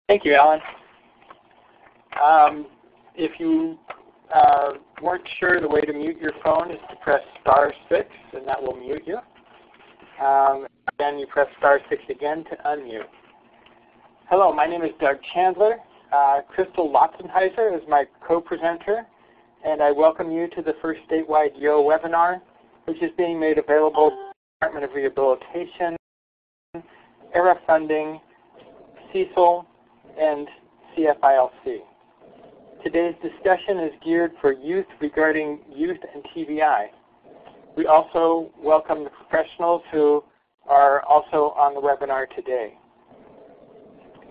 Thank you, Alan. If you weren't sure, the way to mute your phone is to press *6, and that will mute you. Then you press *6 again to unmute. Hello, my name is Doug Chandler. Crystal Loutzenhiser is my co-presenter, and I welcome you to the first statewide YO webinar, which is being made available to the Department of Rehabilitation, ERA funding, CECL, and CFILC. Today's discussion is geared for youth regarding youth and TBI. We also welcome the professionals who are also on the webinar today.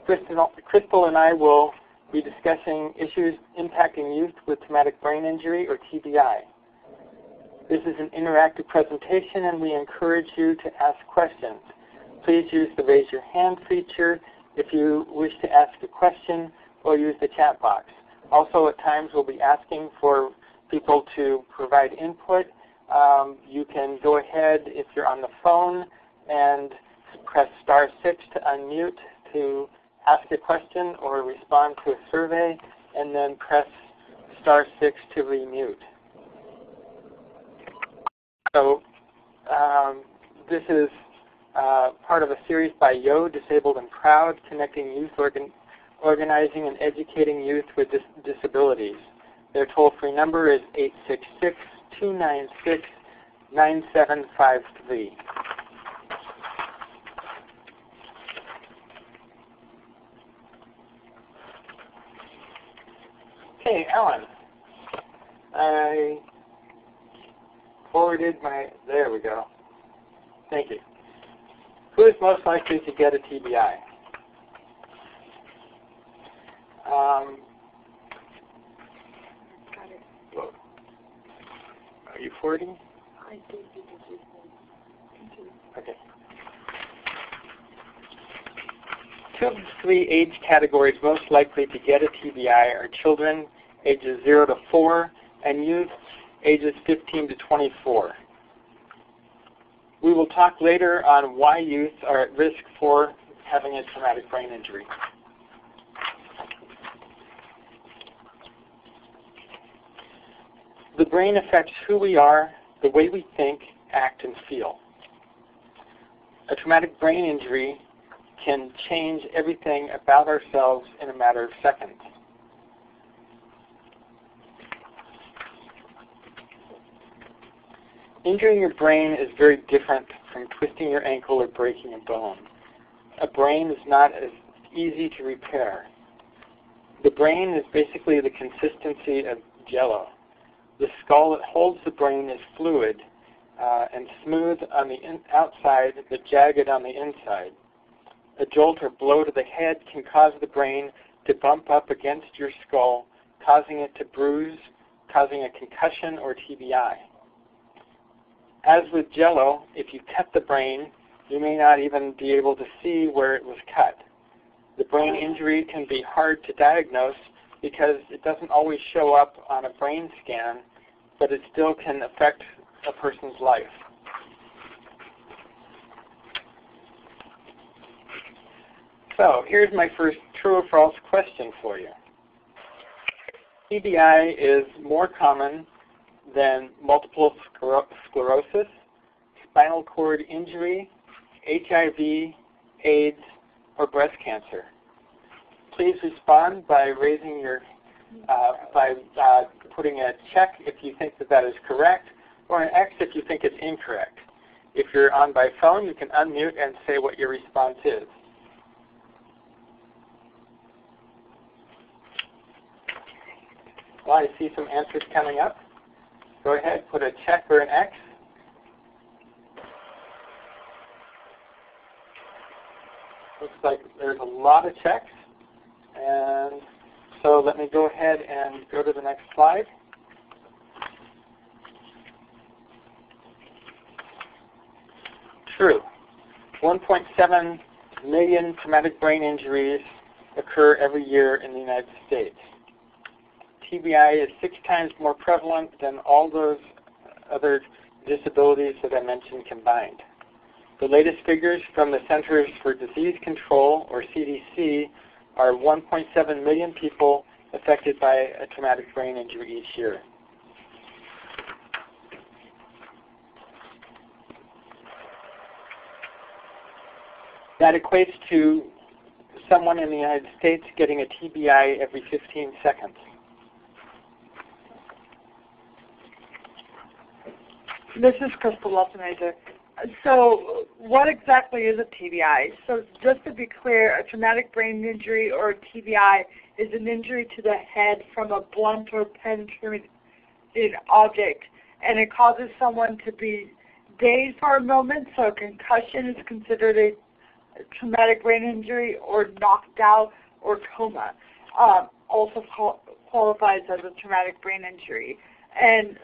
Crystal and I will be discussing issues impacting youth with traumatic brain injury, or TBI. This is an interactive presentation, and we encourage you to ask questions. Please use the raise your hand feature if you wish to ask a question, or use the chat box. Also, at times we'll be asking for people to provide input. You can go ahead if you're on the phone and press *6 to unmute to ask a question or respond to a survey, and then press *6 to remute. So this is part of a series by YO, Disabled and Proud, connecting youth organizing and educating youth with disabilities. Their toll-free number is 866-296-9753. Okay, Alan, I forwarded there we go. Thank you. Who is most likely to get a TBI? Got it. Are you forwarding? I did because you said. Okay. 2 of the 3 age categories most likely to get a TBI are children ages 0 to 4 and youth ages 15 to 24. We will talk later on why youth are at risk for having a traumatic brain injury. The brain affects who we are, the way we think, act, and feel. A traumatic brain injury can change everything about ourselves in a matter of seconds. Injuring your brain is very different from twisting your ankle or breaking a bone. A brain is not as easy to repair. The brain is basically the consistency of jello. The skull that holds the brain is fluid and smooth on the outside, but jagged on the inside. A jolt or blow to the head can cause the brain to bump up against your skull, causing it to bruise, causing a concussion or TBI. As with jello, if you cut the brain, you may not even be able to see where it was cut. The brain injury can be hard to diagnose because it doesn't always show up on a brain scan, but it still can affect a person's life. So here's my first true or false question for you. TBI is more common than multiple sclerosis, spinal cord injury, HIV, AIDS, or breast cancer. Please respond by raising your, putting a check if you think that is correct, or an X if you think it's incorrect. If you're on by phone, you can unmute and say what your response is. Well, I see some answers coming up. Go ahead, put a check or an X. Looks like there's a lot of checks. And so let me go ahead and go to the next slide. True. 1.7 million traumatic brain injuries occur every year in the United States. TBI is 6 times more prevalent than all those other disabilities that I mentioned combined. The latest figures from the Centers for Disease Control, or CDC, are 1.7 million people affected by a traumatic brain injury each year. That equates to someone in the United States getting a TBI every 15 seconds. This is Crystal Loutzenhiser. So what exactly is a TBI? So just to be clear, a traumatic brain injury or a TBI is an injury to the head from a blunt or penetrating object, and it causes someone to be dazed for a moment, so a concussion is considered a traumatic brain injury, or knocked out or coma also qualifies as a traumatic brain injury. And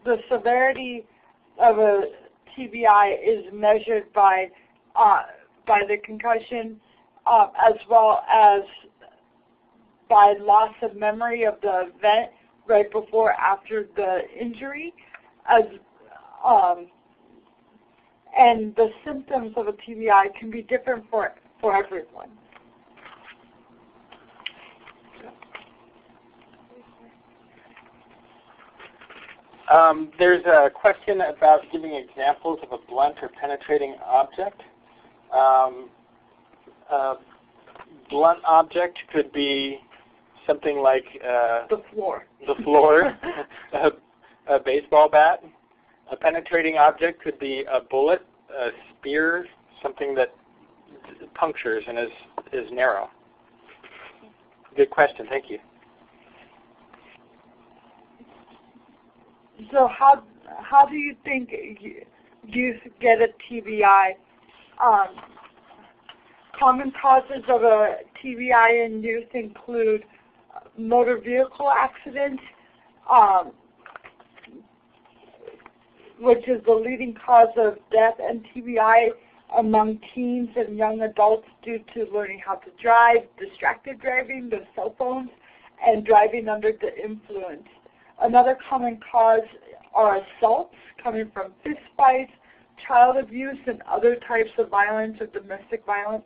the severity of a TBI is measured by the concussion as well as by loss of memory of the event right before after the injury, and the symptoms of a TBI can be different for everyone. There's a question about giving examples of a blunt or penetrating object. A blunt object could be something like the floor, a baseball bat. A penetrating object could be a bullet, a spear, something that punctures and is narrow. Good question. Thank you. So how do you think youth get a TBI? Common causes of a TBI in youth include motor vehicle accidents, which is the leading cause of death and TBI among teens and young adults due to learning how to drive, distracted driving, the cell phones, and driving under the influence. Another common cause are assaults coming from fist fights, child abuse, and other types of violence or domestic violence.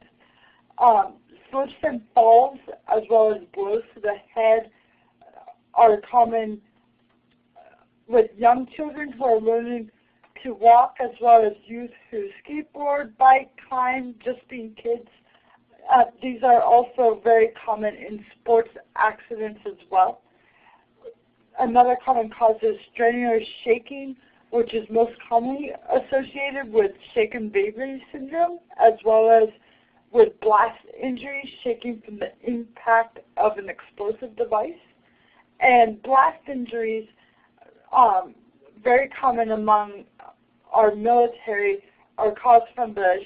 Slips and falls, as well as blows to the head, are common with young children who are learning to walk, as well as youth who skateboard, bike, climb, just being kids. These are also very common in sports accidents as well. Another common cause is strenuous shaking, which is most commonly associated with shaken baby syndrome, as well as with blast injuries, shaking from the impact of an explosive device. And blast injuries, very common among our military, are caused from the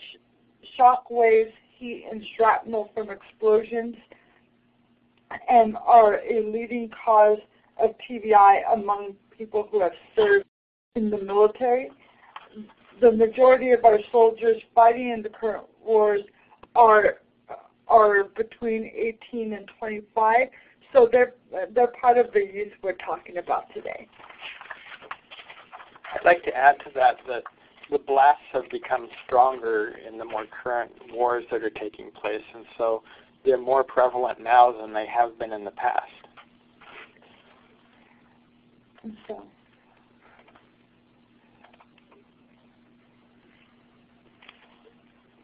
shock waves, heat, and shrapnel from explosions, and are a leading cause of TBI among people who have served in the military. The majority of our soldiers fighting in the current wars are between 18 and 25, so they're part of the youth we're talking about today. I'd like to add to that the blasts have become stronger in the more current wars that are taking place, and so they're more prevalent now than they have been in the past. So,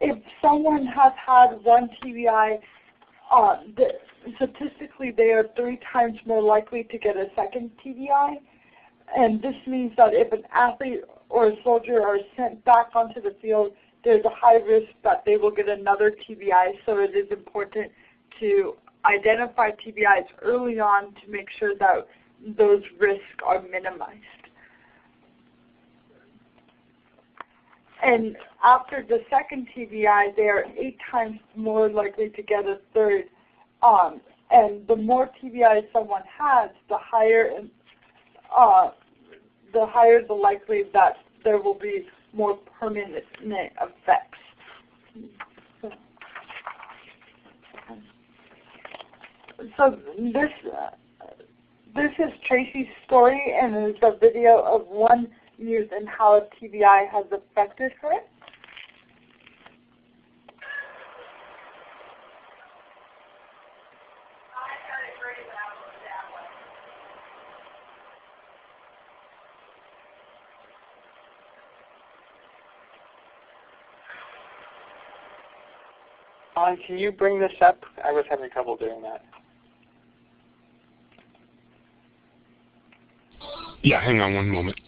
if someone has had one TBI, statistically they are 3 times more likely to get a second TBI. And this means that if an athlete or a soldier are sent back onto the field, there's a high risk that they will get another TBI. So it is important to identify TBIs early on to make sure that those risks are minimized. And after the second TBI, they are 8 times more likely to get a third. And the more TBIs someone has, the higher the likelihood that there will be more permanent effects. So this is Tracy's story, and it's a video of one youth and how a TBI has affected her. Alan, can you bring this up? I was having trouble doing that. Yeah, hang on one moment.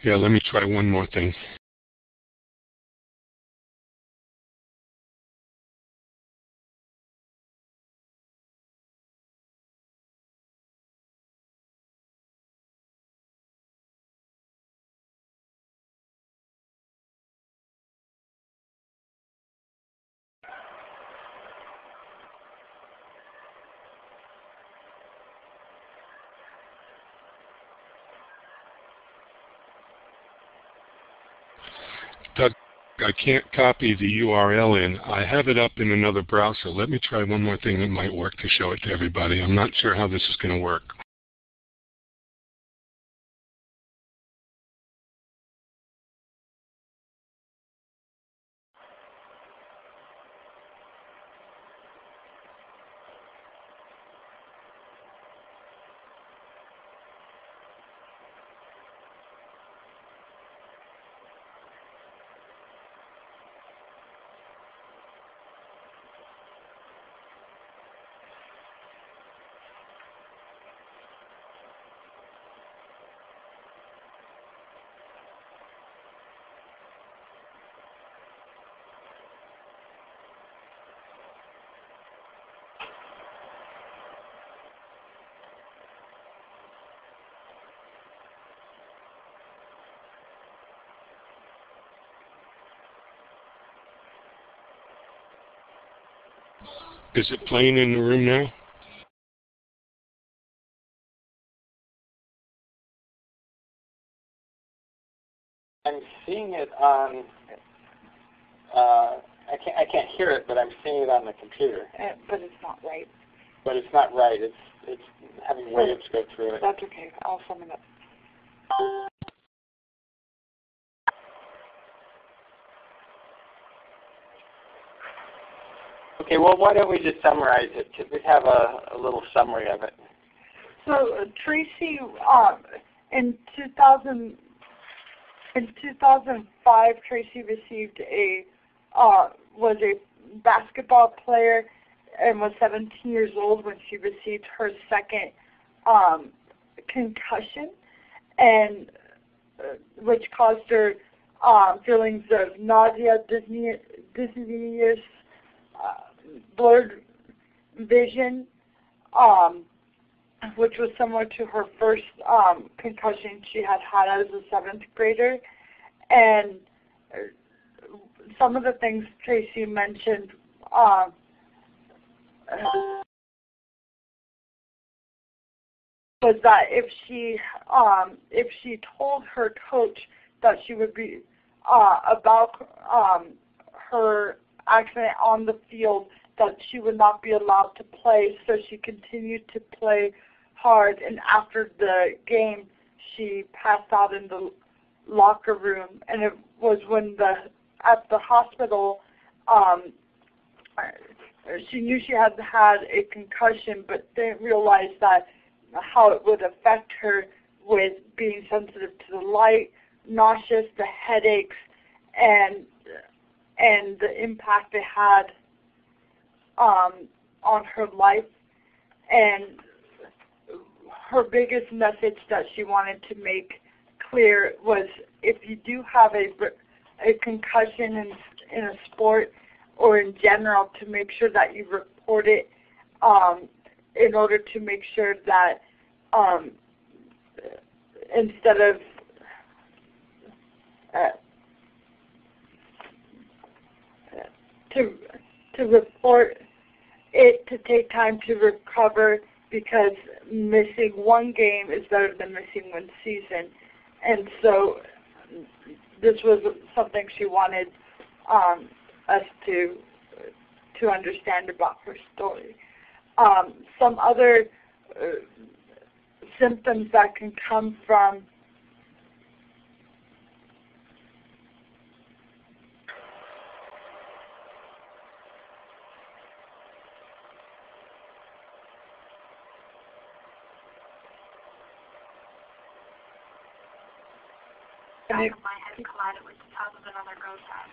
Yeah, let me try one more thing. Doug, I can't copy the URL in. I have it up in another browser. Let me try one more thing that might work to show it to everybody. I'm not sure how this is going to work. Is it playing in the room now? I'm seeing it on. I can't hear it, but I'm seeing it on the computer. But it's not right. But it's not right. It's having waves go through it. That's okay. I'll sum it up. Okay, well, why don't we just summarize it? We have a little summary of it. So Tracy, in 2005, Tracy received was a basketball player and was 17 years old when she received her second concussion, and which caused her feelings of nausea, dizziness, blurred vision, which was similar to her first concussion she had as a 7th grader. And some of the things Tracy mentioned was that if she told her coach that she would be about her accident on the field, that she would not be allowed to play, so she continued to play hard, and after the game she passed out in the locker room. And it was when at the hospital she knew she had a concussion, but didn't realize that how it would affect her with being sensitive to the light, nauseous, the headaches, and the impact it had on her life. And her biggest message that she wanted to make clear was, if you do have a concussion in a sport or in general, to make sure that you report it in order to make sure that instead of to report it, to take time to recover, because missing one game is better than missing one season. And so this was something she wanted us to understand about her story. Some other symptoms that can come from my head collided with the top of another ghost head.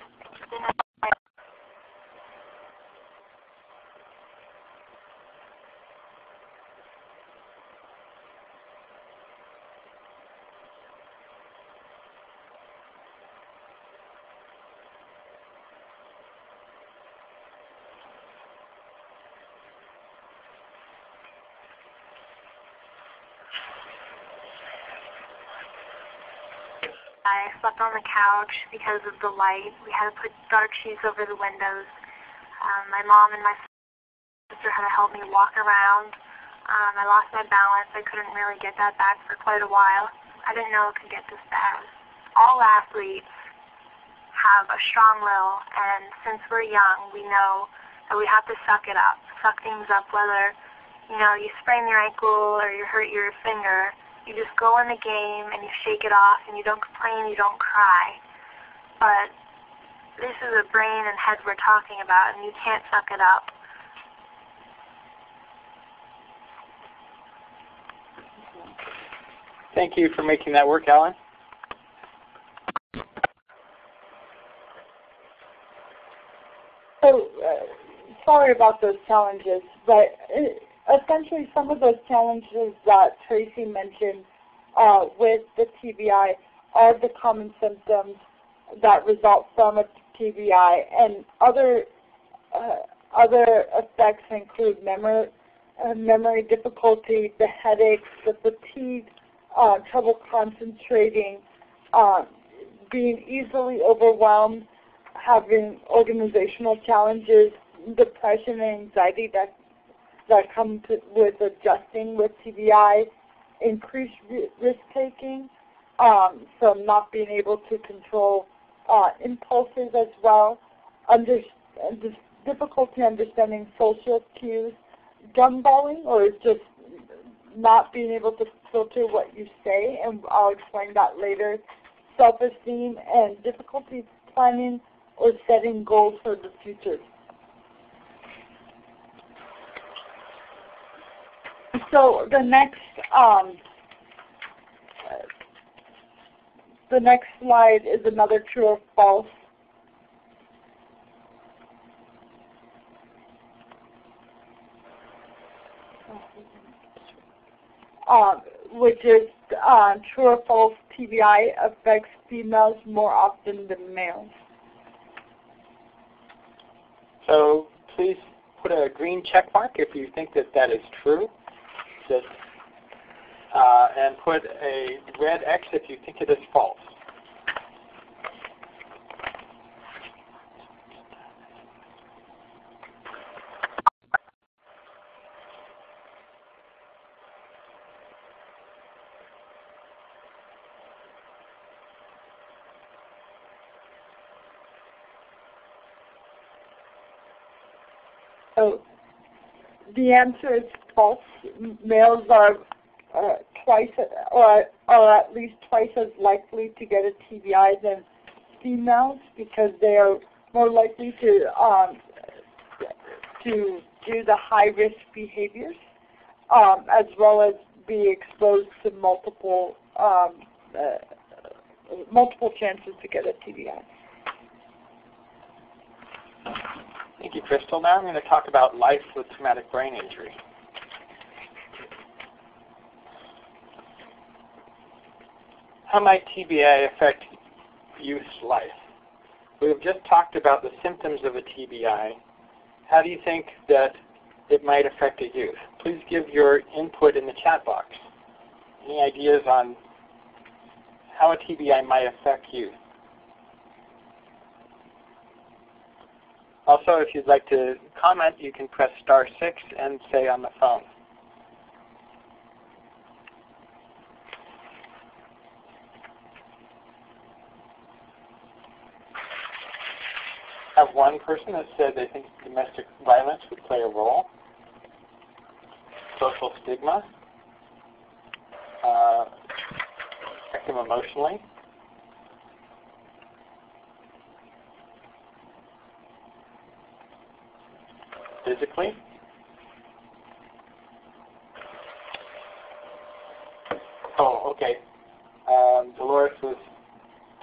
I slept on the couch because of the light. We had to put dark sheets over the windows. My mom and my sister had to help me walk around. I lost my balance. I couldn't really get that back for quite a while. I didn't know it could get this bad. All athletes have a strong will, and since we're young, we know that we have to suck it up, suck things up, whether you sprain your ankle or you hurt your finger. You just go in the game and you shake it off and you don't complain, you don't cry. But this is a brain and head we're talking about, and you can't suck it up. Thank you for making that work, Alan. So, sorry about those challenges, but essentially some of those challenges that Tracy mentioned with the TBI are the common symptoms that result from a TBI, and other effects include memory difficulty, the headaches, the fatigue, trouble concentrating, being easily overwhelmed, having organizational challenges, depression and anxiety that come with adjusting with TBI, increased risk-taking, from not being able to control impulses as well, difficulty understanding social cues, gumballing, or just not being able to filter what you say, and I'll explain that later, self-esteem, and difficulty planning or setting goals for the future. So the next slide is another true or false. Which is true or false, TBI affects females more often than males. So please put a green check mark if you think that is true. And put a red X if you think it is false. So the answer is false. Males are twice, or at least twice as likely to get a TBI than females, because they are more likely to do the high-risk behaviors, as well as be exposed to multiple chances to get a TBI. Thank you, Crystal. Now I'm going to talk about life with traumatic brain injury. How might TBI affect youth's life? We have just talked about the symptoms of a TBI. How do you think that it might affect a youth? Please give your input in the chat box. Any ideas on how a TBI might affect youth? Also, if you'd like to comment, you can press *6 and say on the phone. I have one person that said they think domestic violence would play a role. Social stigma. Affect them emotionally. Physically. Oh, okay. Dolores was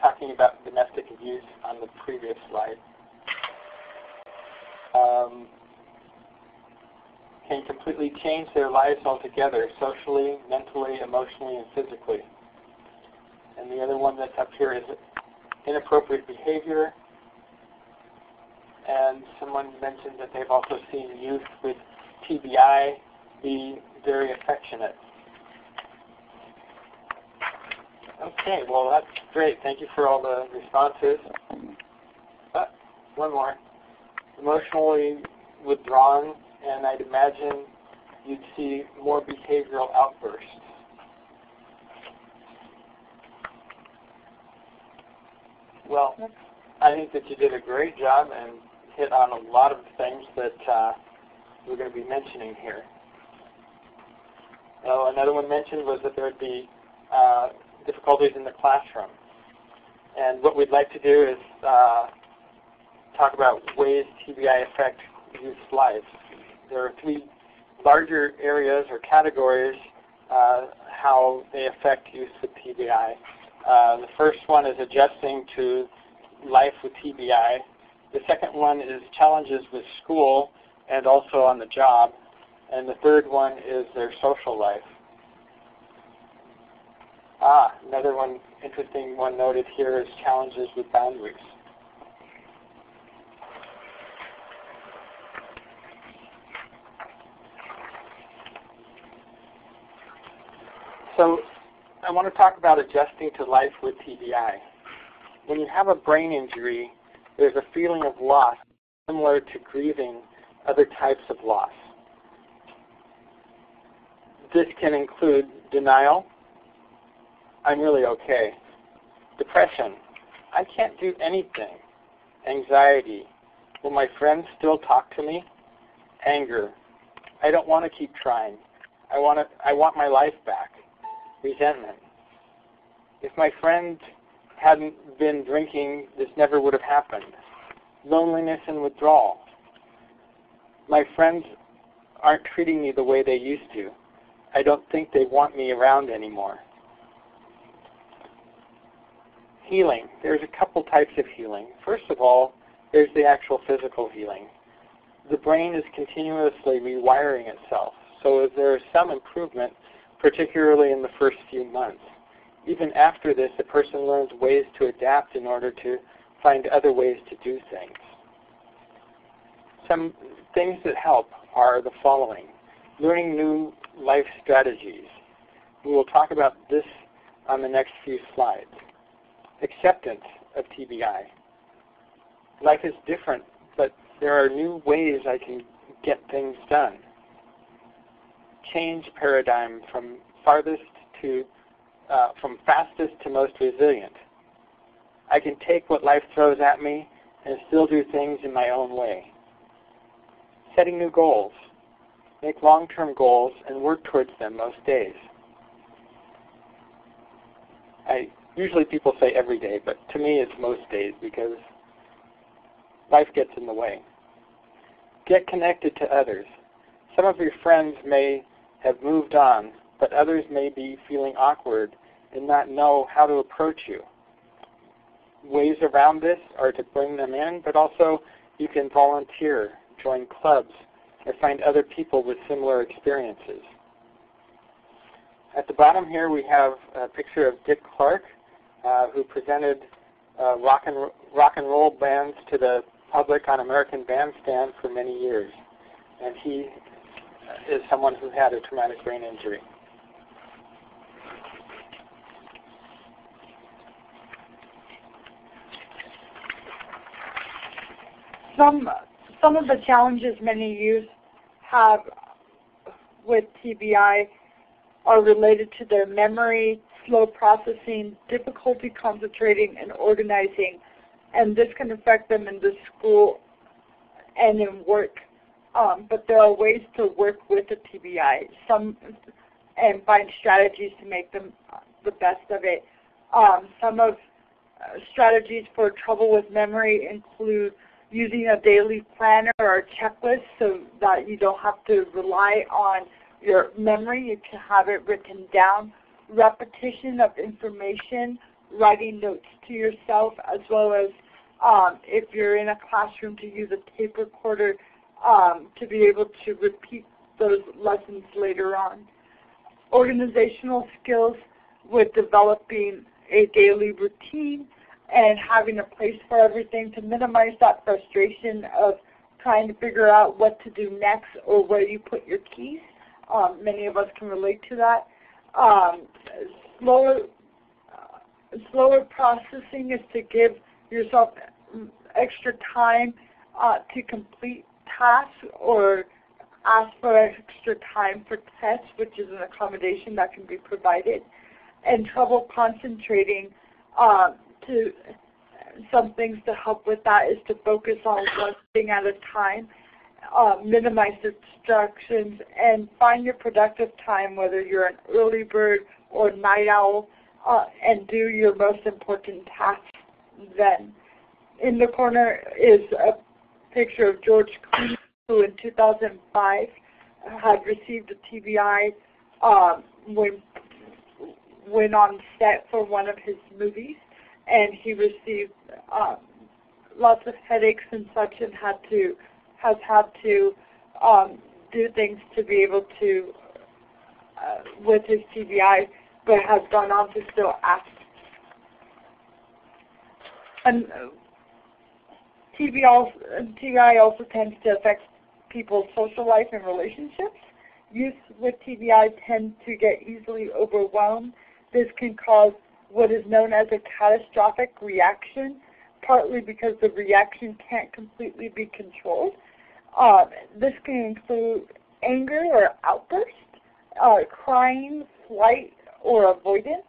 talking about domestic abuse on the previous slide. Can completely change their lives altogether, socially, mentally, emotionally, and physically. And the other one that's up here is inappropriate behavior. And someone mentioned that they've also seen youth with TBI be very affectionate. Okay, well that's great. Thank you for all the responses. One more. Emotionally withdrawn, and I'd imagine you'd see more behavioral outbursts. Well, I think that you did a great job and hit on a lot of things that we're going to be mentioning here. Another one mentioned was that there would be difficulties in the classroom. And what we'd like to do is talk about ways TBI affect youth's lives. There are three larger areas or categories how they affect youth with TBI. The first one is adjusting to life with TBI. The second one is challenges with school and also on the job. And the third one is their social life. Another one, interesting one noted here is challenges with boundaries. So I want to talk about adjusting to life with TBI. When you have a brain injury, there's a feeling of loss similar to grieving other types of loss. This can include denial, I'm really okay. Depression, I can't do anything. Anxiety, will my friends still talk to me? Anger, I don't want to keep trying. I want my life back. Resentment, if my friend hadn't been drinking, this never would have happened. Loneliness and withdrawal, my friends aren't treating me the way they used to. I don't think they want me around anymore. Healing. There's a couple types of healing. First of all, there's the actual physical healing. The brain is continuously rewiring itself, so there is some improvement, particularly in the first few months. Even after this, a person learns ways to adapt in order to find other ways to do things. Some things that help are the following. Learning new life strategies. We will talk about this on the next few slides. Acceptance of TBI. Life is different, but there are new ways I can get things done. Change paradigm from fastest to most resilient. I can take what life throws at me and still do things in my own way. Setting new goals. Make long-term goals and work towards them most days. Usually people say every day, but to me it's most days because life gets in the way. Get connected to others. Some of your friends may have moved on, but others may be feeling awkward and not know how to approach you. Ways around this are to bring them in, but also you can volunteer, join clubs, or find other people with similar experiences. At the bottom here we have a picture of Dick Clark, who presented rock and roll bands to the public on American Bandstand for many years. And he is someone who had a traumatic brain injury. Some Some of the challenges many youth have with TBI are related to their memory, slow processing, difficulty concentrating and organizing, and this can affect them in the school and in work. But there are ways to work with the TBI and find strategies to make them the best of it. Some of strategies for trouble with memory include using a daily planner or a checklist so that you don't have to rely on your memory. You can have it written down. Repetition of information, writing notes to yourself, as well as if you're in a classroom, to use a tape recorder to be able to repeat those lessons later on. Organizational skills with developing a daily routine and having a place for everything to minimize that frustration of trying to figure out what to do next or where you put your keys. Many of us can relate to that. Slower processing is to give yourself extra time to complete tasks or ask for extra time for tests, which is an accommodation that can be provided. And trouble concentrating, to some things to help with that is to focus on one thing at a time, minimize distractions, and find your productive time, whether you're an early bird or night owl, and do your most important tasks then. In the corner is a picture of George Clooney, who in 2005 had received a TBI when on set for one of his movies, and he received lots of headaches and such, and has had to do things to be able to with his TBI, but has gone on to still act. And TBI also tends to affect people's social life and relationships. Youth with TBI tend to get easily overwhelmed. This can cause what is known as a catastrophic reaction, partly because the reaction can't completely be controlled. This can include anger or outburst, crying, flight or avoidance,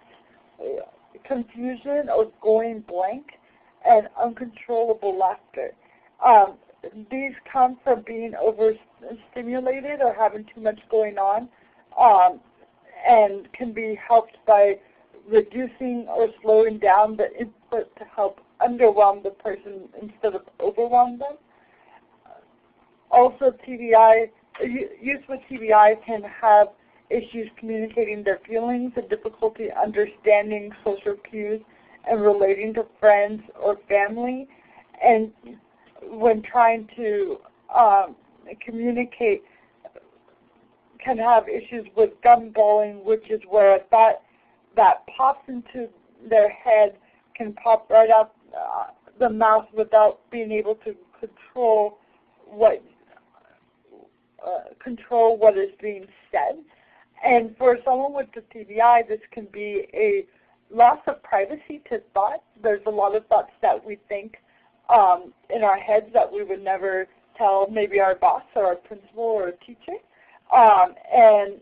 confusion or going blank, and uncontrollable laughter. These come from being overstimulated or having too much going on, and can be helped by reducing or slowing down the input to help underwhelm the person instead of overwhelm them. Also, youth with TBI can have issues communicating their feelings and difficulty understanding social cues and relating to friends or family. And when trying to communicate, can have issues with gumballing, which is where a thought that pops into their head can pop right out the mouth without being able to control what is being said. And for someone with the TBI, this can be a loss of privacy to thought. There's a lot of thoughts that we think in our heads that we would never tell maybe our boss or our principal or a teacher. And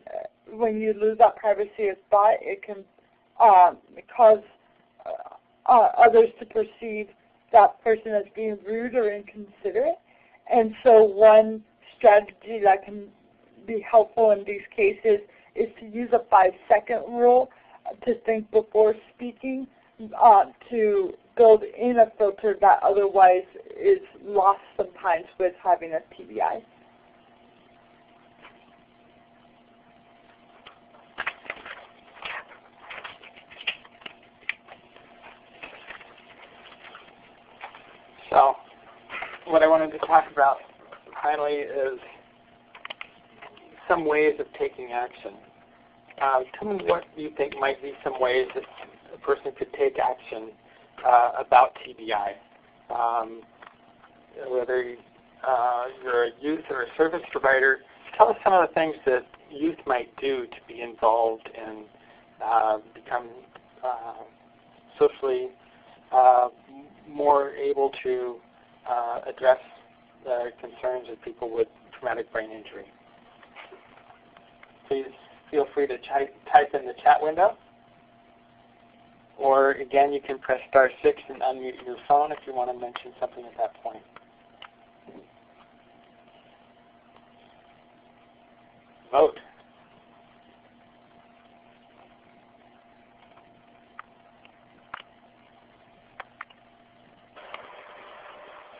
when you lose that privacy of thought, it can cause others to perceive that person as being rude or inconsiderate. And so one strategy that can be helpful in these cases is to use a 5-second rule to think before speaking, to build in a filter that otherwise is lost sometimes with having a TBI. So, what I wanted to talk about finally is some ways of taking action. Tell me what you think might be some ways that a person could take action about TBI. Whether you're a youth or a service provider, tell us some of the things that youth might do to be involved and become socially more able to address concerns of people with traumatic brain injury. Please feel free to type in the chat window. Or again, you can press *6 and unmute your phone if you want to mention something at that point. Vote.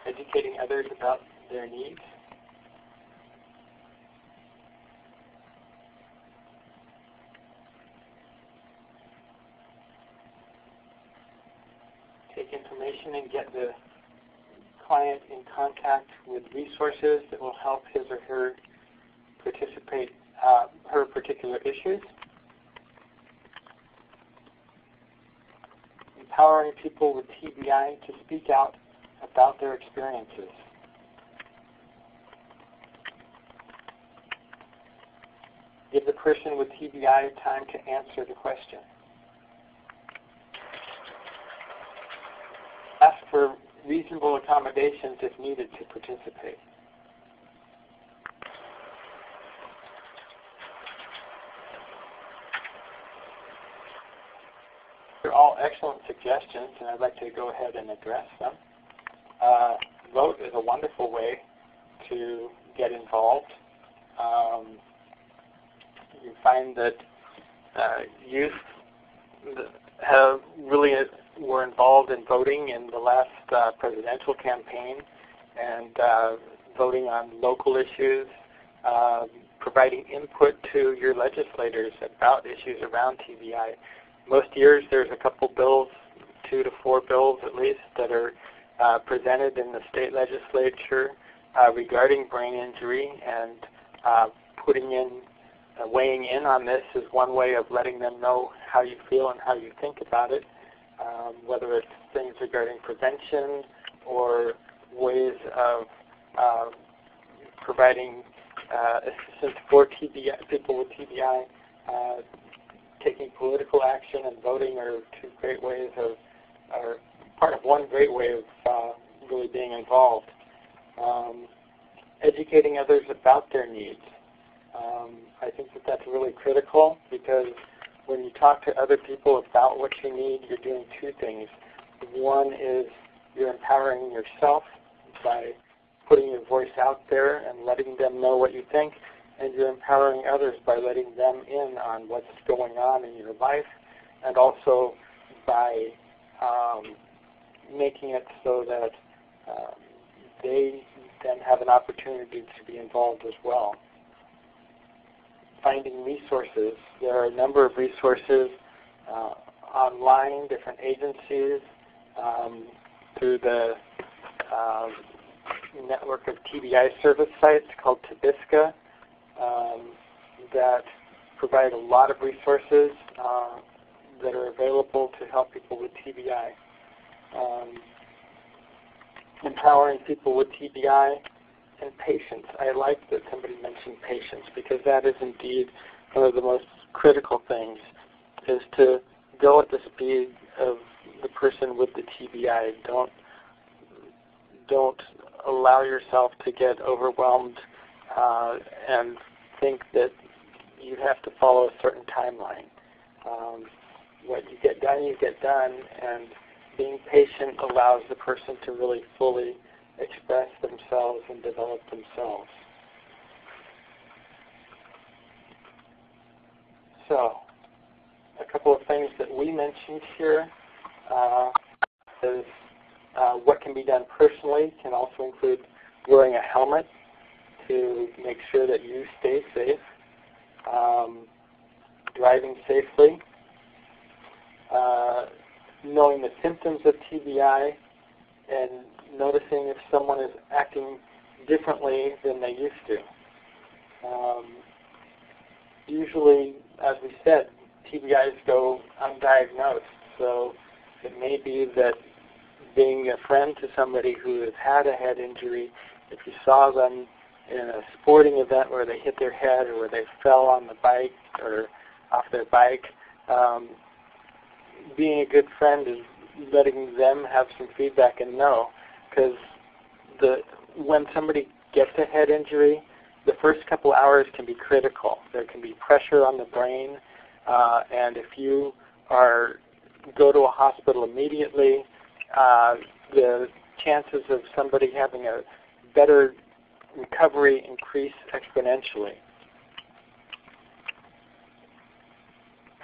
Educating others about their needs. Take information and get the client in contact with resources that will help his or her participate her particular issues. Empowering people with TBI to speak out about their experiences. Give the person with TBI time to answer the question. Ask for reasonable accommodations if needed to participate. They're all excellent suggestions, and I'd like to go ahead and address them. Vote is a wonderful way to get involved. You find that youth have really were involved in voting in the last presidential campaign and voting on local issues, providing input to your legislators about issues around TBI. Most years there's a couple bills, 2 to 4 bills at least, that are presented in the state legislature regarding brain injury, and weighing in on this is one way of letting them know how you feel and how you think about it, whether it's things regarding prevention or ways of providing assistance for people with TBI. Taking political action and voting are part of one great way of really being involved. Educating others about their needs. I think that that's really critical, because when you talk to other people about what you need, you're doing 2 things. One is you're empowering yourself by putting your voice out there and letting them know what you think, and you're empowering others by letting them in on what's going on in your life, and also by making it so that they then have an opportunity to be involved as well. Finding resources. There are a number of resources online, different agencies, through the network of TBI service sites called Tabisca, that provide a lot of resources that are available to help people with TBI. Empowering people with TBI and patience. I like that somebody mentioned patience, because that is indeed one of the most critical things, is to go at the speed of the person with the TBI. Don't allow yourself to get overwhelmed and think that you have to follow a certain timeline. What you get done, you get done, and being patient allows the person to really fully express themselves and develop themselves. So, a couple of things that we mentioned here is what can be done personally can also include wearing a helmet to make sure that you stay safe, driving safely, knowing the symptoms of TBI and noticing if someone is acting differently than they used to. Usually, as we said, TBIs go undiagnosed, so it may be that being a friend to somebody who has had a head injury, if you saw them in a sporting event where they hit their head or where they fell on the bike or off their bike, being a good friend is letting them have some feedback and know, because when somebody gets a head injury, the first couple hours can be critical. There can be pressure on the brain, and if you go to a hospital immediately, the chances of somebody having a better recovery increase exponentially.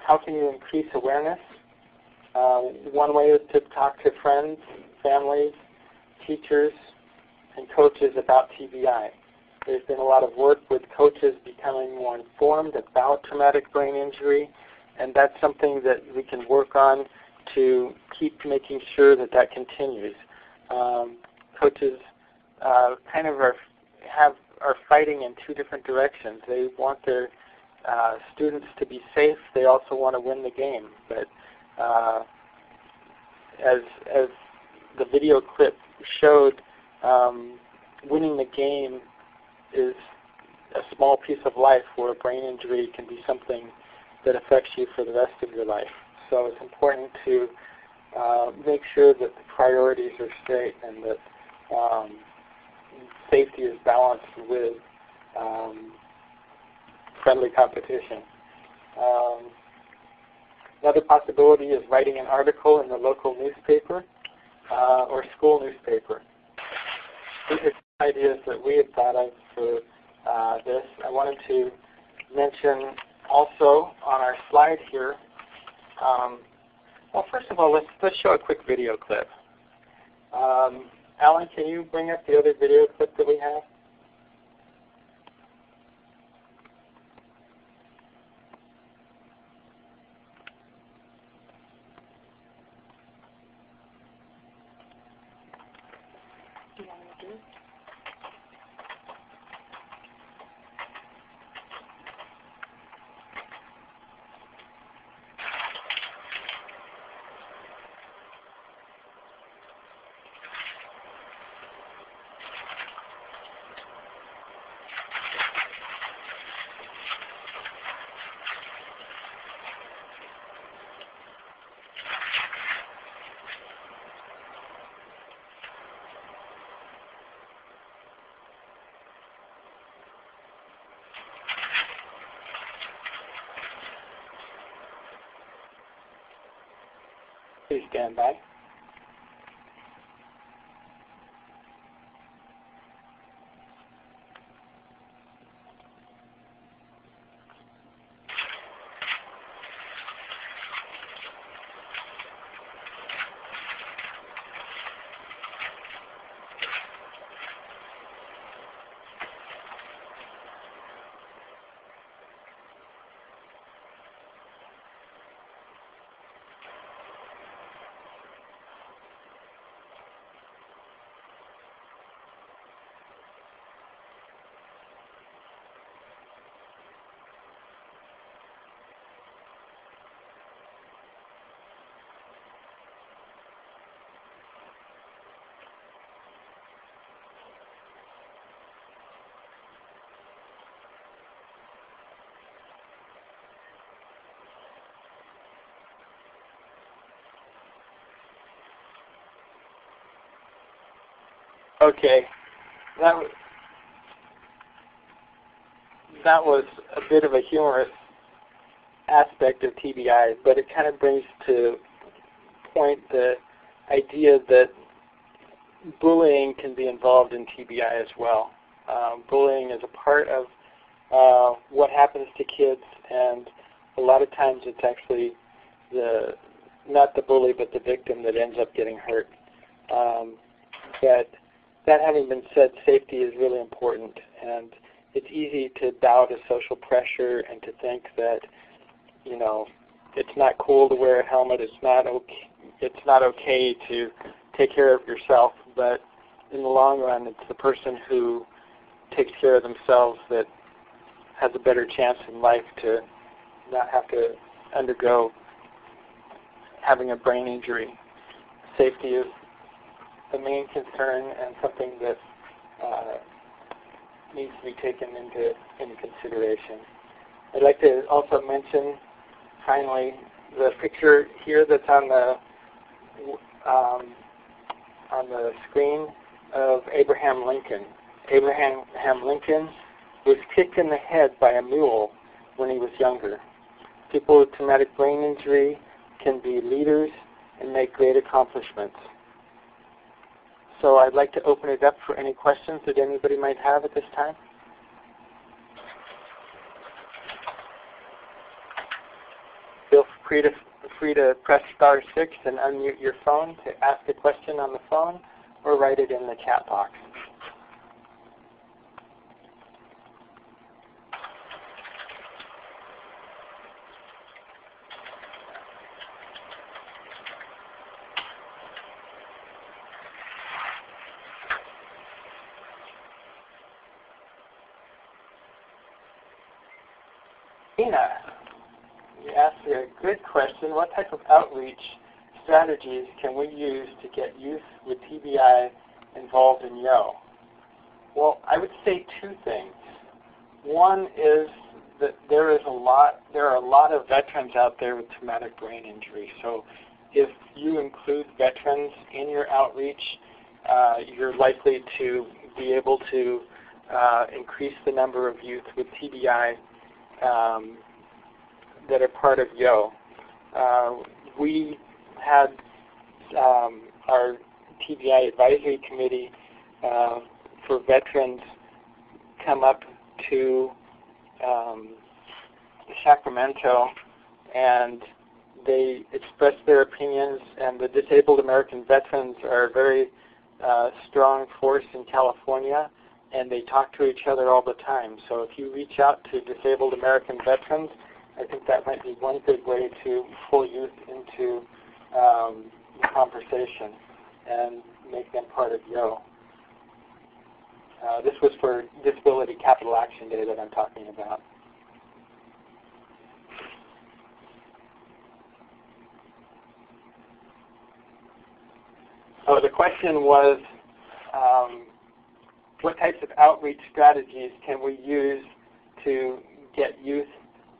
How can you increase awareness? One way is to talk to friends, families, teachers, and coaches about TBI. There's been a lot of work with coaches becoming more informed about traumatic brain injury, and that's something that we can work on to keep making sure that that continues. Coaches kind of are fighting in two different directions. They want their students to be safe. They also want to win the game. But as the video clip showed, winning the game is a small piece of life, where a brain injury can be something that affects you for the rest of your life. So it's important to make sure that the priorities are straight and that safety is balanced with friendly competition. Another possibility is writing an article in the local newspaper or school newspaper. These are ideas that we had thought of for this. I wanted to mention also on our slide here, well, first of all, let's show a quick video clip. Alan, can you bring up the other video clip that we have? Please stand by. Okay, that was a bit of a humorous aspect of TBI, but it kind of brings to point the idea that bullying can be involved in TBI as well. Bullying is a part of what happens to kids, and a lot of times it's actually not the bully but the victim that ends up getting hurt. But that having been said, safety is really important, and it's easy to bow to social pressure and to think that, you know, it's not cool to wear a helmet, it's not okay to take care of yourself, but in the long run, it's the person who takes care of themselves that has a better chance in life to not have to undergo having a brain injury. Safety is the main concern and something that needs to be taken into consideration. I'd like to also mention, finally, the picture here that's on the screen of Abraham Lincoln. Abraham Lincoln was kicked in the head by a mule when he was younger. People with traumatic brain injury can be leaders and make great accomplishments. So I'd like to open it up for any questions that anybody might have at this time. Feel free to press star 6 and unmute your phone to ask a question on the phone or write it in the chat box. Tina, you asked a good question. What type of outreach strategies can we use to get youth with TBI involved in YO? Well, I would say two things. One is that there are a lot of veterans out there with traumatic brain injury. So if you include veterans in your outreach, you're likely to be able to increase the number of youth with TBI that are part of YO. We had our TBI advisory committee for veterans come up to Sacramento, and they expressed their opinions, and the Disabled American Veterans are a very strong force in California, and they talk to each other all the time. So if you reach out to Disabled American Veterans, I think that might be one good way to pull youth into the conversation and make them part of YO. This was for Disability Capital Action Day that I'm talking about. So the question was, what types of outreach strategies can we use to get youth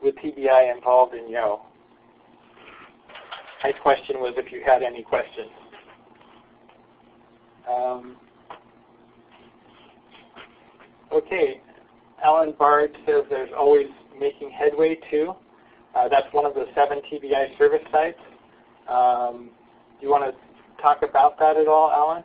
with TBI involved in YO? My question was if you had any questions. Okay, Alan Bard says there's always making headway too. That's one of the 7 TBI service sites. Do you want to talk about that at all, Alan?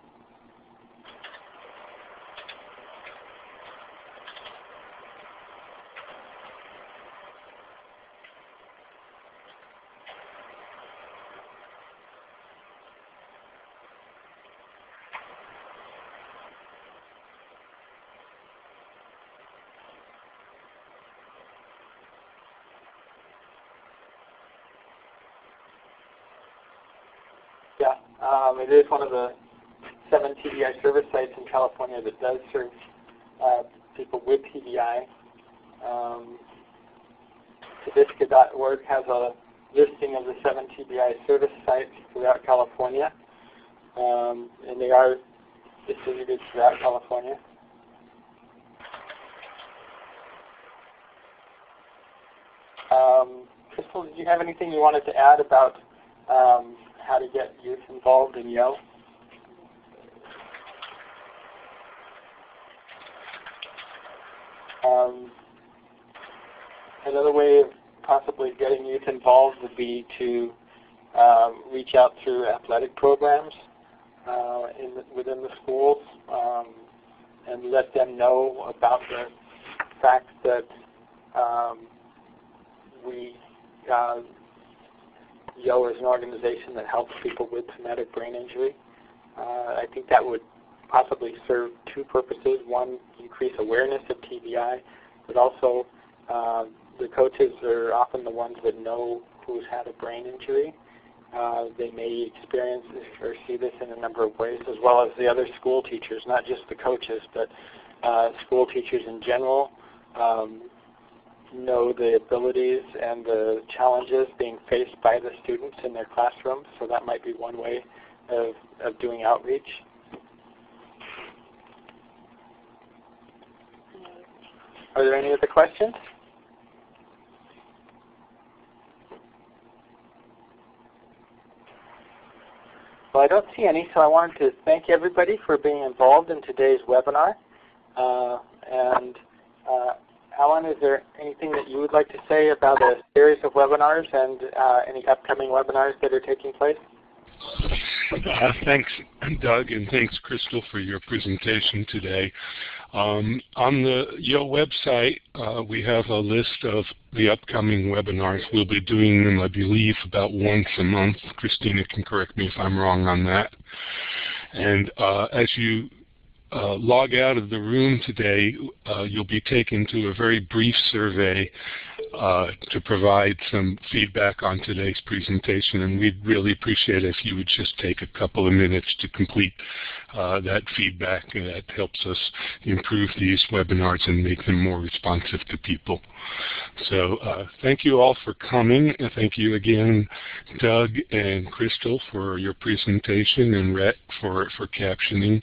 Yeah, it is one of the 7 TBI service sites in California that does serve people with TBI. Tedisca.org has a listing of the 7 TBI service sites throughout California, and they are distributed throughout California. Crystal, did you have anything you wanted to add about how to get youth involved in YO? Another way of possibly getting youth involved would be to reach out through athletic programs within the schools and let them know about the fact that YO is an organization that helps people with traumatic brain injury. I think that would possibly serve 2 purposes. One, increase awareness of TBI, but also the coaches are often the ones that know who's had a brain injury. They may experience this or see this in a number of ways, as well as the other school teachers, not just the coaches, but school teachers in general know the abilities and the challenges being faced by the students in their classrooms, so that might be one way of doing outreach. Are there any other questions? Well, I don't see any, so I wanted to thank everybody for being involved in today's webinar. Alan, is there anything that you would like to say about a series of webinars and any upcoming webinars that are taking place? Thanks, Doug, and thanks, Crystal, for your presentation today. On the Yo website, we have a list of the upcoming webinars. We'll be doing them, I believe, about once a month. Christina can correct me if I'm wrong on that. And as you log out of the room today, you'll be taken to a very brief survey to provide some feedback on today's presentation, and we'd really appreciate it if you would just take a couple of minutes to complete that feedback. That helps us improve these webinars and make them more responsive to people. So thank you all for coming, and thank you again, Doug and Crystal, for your presentation, and Rhett for captioning.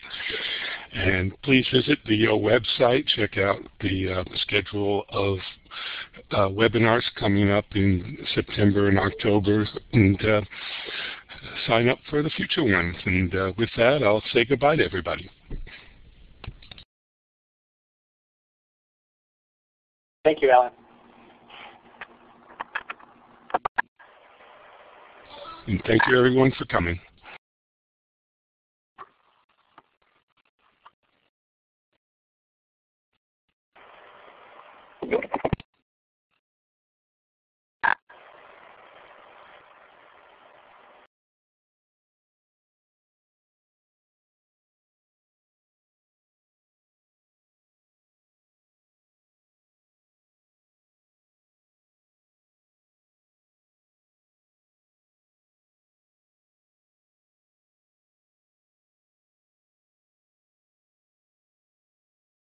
And please visit the Yo website, check out the schedule of webinars coming up in September and October, and sign up for the future ones. And with that, I'll say goodbye to everybody. Thank you, Alan. And thank you, everyone, for coming.